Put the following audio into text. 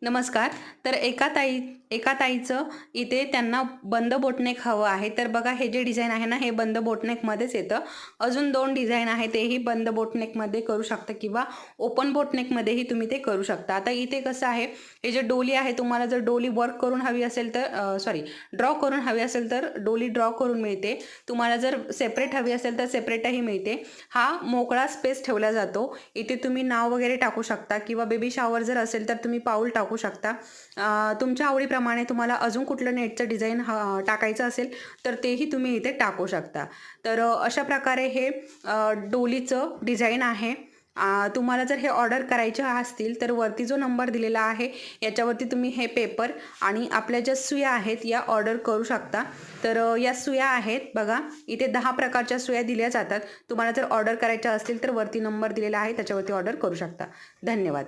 नमस्कार. तर एका ताईचं इथे त्यांना बंद बोटनेक हवं आहे. तर बघा हे जे डिझाइन आहे ना, हे बंद बोटनेकमध्येच येतं. अजून 2 डिझाइन आहे तेही बंद बोटनेकमध्ये करू शकता किंवा ओपन बोटनेकमध्येही तुम्ही ते करू शकता. आता इथे कसं आहे, हे जे डोली आहे तुम्हाला जर डोली वर्क करून हवी असेल तर ड्रॉ करून हवी असेल तर डोली ड्रॉ करून मिळते. तुम्हाला जर सेपरेट हवी असेल तर सेपरेटही मिळते. हा मोकळा स्पेस ठेवला जातो. इथे तुम्ही नाव वगैरे टाकू शकता किंवा बेबी शॉवर जर असेल तर तुम्ही पाऊल टाकू शकता. तुमच्या आवडीप्रमाणे तुम्हाला अजून कुठलं नेटचं डिझाइन टाकायचं असेल तर तेही तुम्ही इथे टाकू शकता. तर अशा प्रकारे हे डोलीचं डिझाइन आहे. तुम्हाला जर हे ऑर्डर करायचे असतील तर वरती जो नंबर दिलेला आहे याच्यावरती तुम्ही हे पेपर आणि आपल्या ज्या सुया आहेत या ऑर्डर करू शकता. तर या सुया आहेत बघा, इथे 10 प्रकारच्या सुया दिल्या जातात. तुम्हाला जर ऑर्डर करायच्या असतील तर वरती नंबर दिलेला आहे त्याच्यावरती ऑर्डर करू शकता. धन्यवाद.